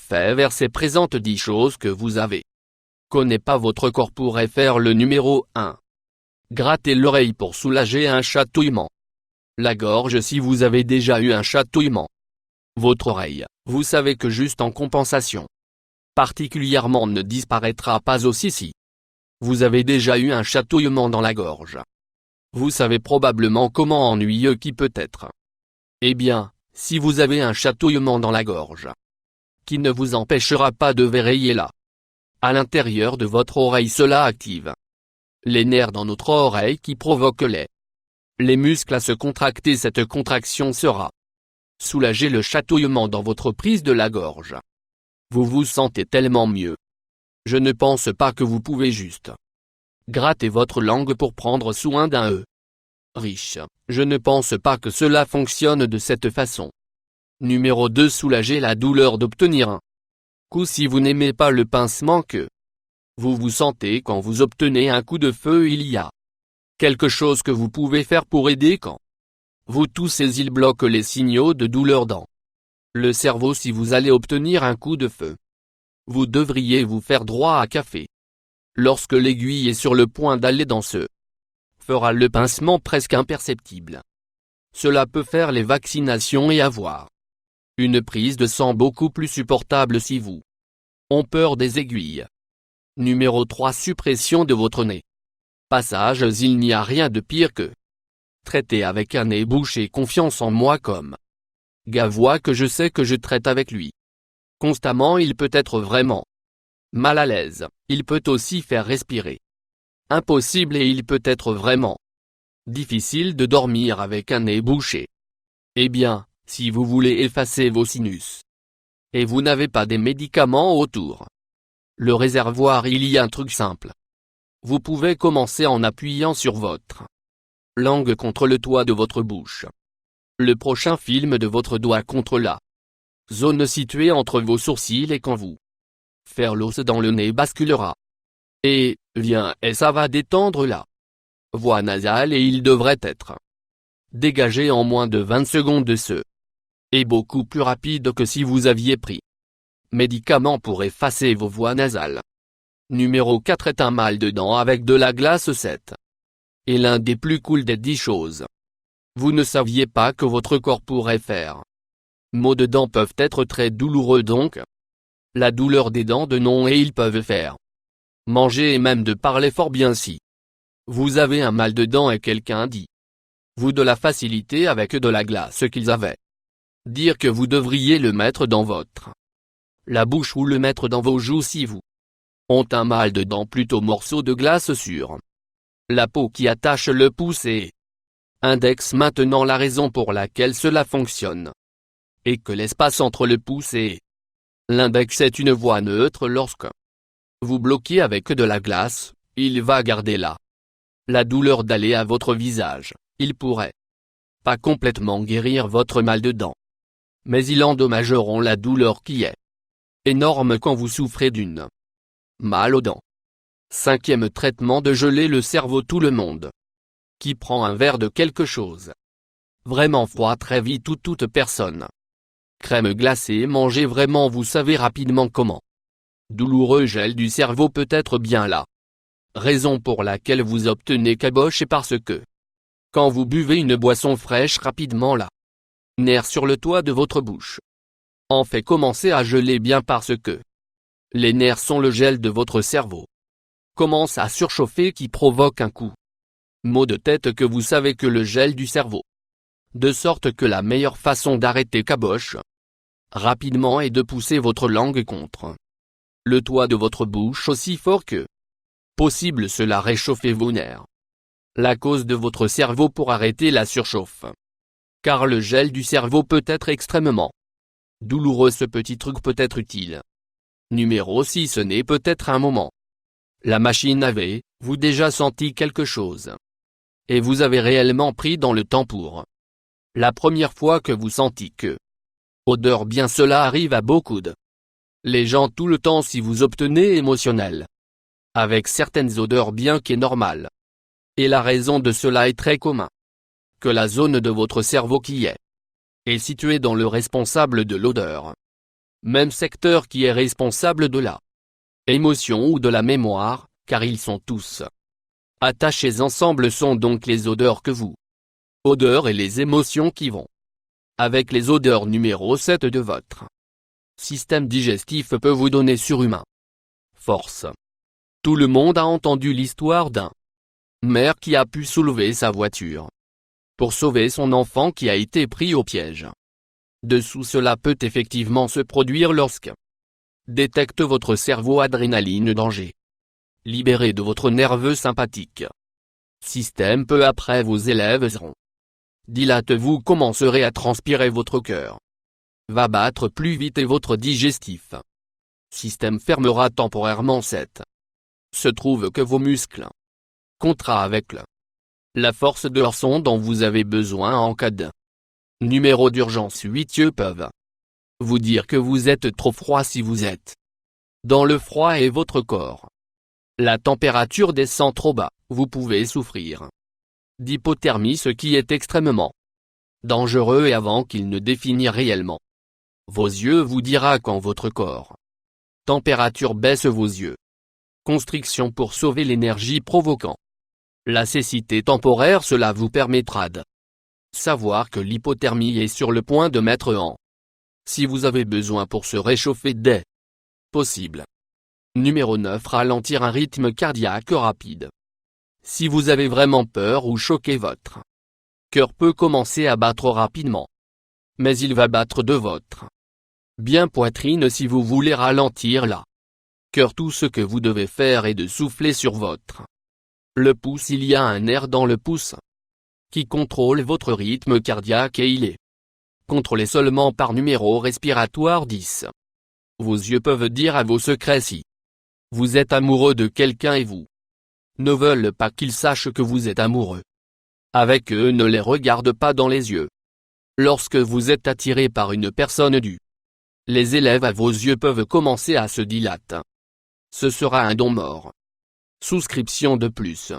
fait verser présente 10 choses que vous avez. Connais pas votre corps pourrait faire le numéro 1. Grattez l'oreille pour soulager un chatouillement. La gorge si vous avez déjà eu un chatouillement. Votre oreille, vous savez que juste en compensation. Particulièrement ne disparaîtra pas aussi si vous avez déjà eu un chatouillement dans la gorge. Vous savez probablement comment ennuyeux qui peut être. Eh bien, si vous avez un chatouillement dans la gorge, qui ne vous empêchera pas de veiller là. À l'intérieur de votre oreille cela active les nerfs dans notre oreille qui provoquent les muscles à se contracter. Cette contraction sera soulager le chatouillement dans votre prise de la gorge. Vous vous sentez tellement mieux. Je ne pense pas que vous pouvez juste gratter votre langue pour prendre soin d'un riche. Je ne pense pas que cela fonctionne de cette façon. Numéro 2. Soulager la douleur d'obtenir un coup. Si vous n'aimez pas le pincement que vous sentez quand vous obtenez un coup de feu, il y a quelque chose que vous pouvez faire pour aider quand vous toussez. Il bloque les signaux de douleur dans le cerveau. Si vous allez obtenir un coup de feu, vous devriez vous faire droit à café. Lorsque l'aiguille est sur le point d'aller dans ce fera le pincement presque imperceptible. Cela peut faire les vaccinations et avoir une prise de sang beaucoup plus supportable si vous ont peur des aiguilles. Numéro 3. Suppression de votre nez. Passage. Il n'y a rien de pire que traiter avec un nez bouché. Confiance en moi comme Gavois que je sais que je traite avec lui constamment. Il peut être vraiment mal à l'aise. Il peut aussi faire respirer impossible et il peut être vraiment difficile de dormir avec un nez bouché. Eh bien, si vous voulez effacer vos sinus et vous n'avez pas des médicaments autour le réservoir, il y a un truc simple. Vous pouvez commencer en appuyant sur votre langue contre le toit de votre bouche. Le prochain film de votre doigt contre la zone située entre vos sourcils et quand vous faire l'os dans le nez basculera. Et ça va détendre la voie nasale et il devrait être dégagé en moins de 20 secondes. De ce est beaucoup plus rapide que si vous aviez pris médicaments pour effacer vos voies nasales. Numéro 4 est un mal de dents avec de la glace. 7 est l'un des plus cool des 10 choses. Vous ne saviez pas que votre corps pourrait faire. Maux de dents peuvent être très douloureux donc. La douleur des dents de non et ils peuvent faire manger et même de parler fort bien si vous avez un mal de dents et quelqu'un dit vous de la facilité avec de la glace qu'ils avaient. Dire que vous devriez le mettre dans votre la bouche ou le mettre dans vos joues si vous ont un mal de dents. Plutôt morceau de glace sur la peau qui attache le pouce et index. Maintenant la raison pour laquelle cela fonctionne est que l'espace entre le pouce et l'index est une voie neutre. Lorsque vous bloquez avec de la glace, il va garder la douleur d'aller à votre visage. Il pourrait pas complètement guérir votre mal de dents, mais ils endommageront la douleur qui est énorme quand vous souffrez d'une mal aux dents. 5e traitement de geler le cerveau. Tout le monde qui prend un verre de quelque chose vraiment froid très vite ou toute personne crème glacée mangez vraiment. Vous savez rapidement comment douloureux gel du cerveau peut être. Bien la raison pour laquelle vous obtenez caboche est parce que quand vous buvez une boisson fraîche rapidement la nerf sur le toit de votre bouche en fait commencer à geler bien parce que les nerfs sont le gel de votre cerveau commence à surchauffer qui provoque un coup maux de tête que vous savez que le gel du cerveau. De sorte que la meilleure façon d'arrêter caboche rapidement est de pousser votre langue contre le toit de votre bouche aussi fort que possible. Cela réchauffe vos nerfs. La cause de votre cerveau pour arrêter la surchauffe. Car le gel du cerveau peut être extrêmement douloureux. Ce petit truc peut être utile. Numéro 6 ce n'est peut-être un moment. La machine avez-vous déjà senti quelque chose et vous avez réellement pris dans le temps pour la première fois que vous sentiez que odeur bien cela arrive à beaucoup de les gens tout le temps si vous obtenez émotionnel avec certaines odeurs bien qu'est normal. Et la raison de cela est très commun. Que la zone de votre cerveau qui est située dans le responsable de l'odeur Même secteur qui est responsable de la émotion ou de la mémoire, car ils sont tous attachés ensemble sont donc les odeurs que vous. Odeurs et les émotions qui vont avec les odeurs numéro 7 de votre système digestif peut vous donner surhumain force. Tout le monde a entendu l'histoire d'un mère qui a pu soulever sa voiture pour sauver son enfant qui a été pris au piège. Dessous cela peut effectivement se produire lorsque détecte votre cerveau adrénaline danger. Libéré de votre nerveux sympathique système peu après vos élèves seront dilate, vous commencerez à transpirer, votre cœur va battre plus vite et votre digestif système fermera temporairement. Se trouve que vos muscles contrat avec la force de leur son dont vous avez besoin en cas de numéro d'urgence. 8 yeux peuvent vous dire que vous êtes trop froid si vous êtes dans le froid et votre corps la température descend trop bas, vous pouvez souffrir d'hypothermie, ce qui est extrêmement dangereux, et avant qu'il ne définisse réellement vos yeux vous dira quand votre corps température baisse vos yeux. Constriction pour sauver l'énergie provoquant la cécité temporaire. Cela vous permettra de savoir que l'hypothermie est sur le point de mettre en si vous avez besoin pour se réchauffer dès possible. Numéro 9. Ralentir un rythme cardiaque rapide. Si vous avez vraiment peur ou choqué, votre cœur peut commencer à battre rapidement. Mais il va battre de votre bien poitrine si vous voulez ralentir la cœur. Tout ce que vous devez faire est de souffler sur votre le pouce. Il y a un nerf dans le pouce qui contrôle votre rythme cardiaque et il est contrôlé seulement par numéro respiratoire 10. Vos yeux peuvent dire à vos secrets si vous êtes amoureux de quelqu'un et vous ne veulent pas qu'ils sachent que vous êtes amoureux avec eux. Ne les regarde pas dans les yeux. Lorsque vous êtes attiré par une personne les élèves à vos yeux peuvent commencer à se dilater. Ce sera un don mort. Souscription de plus.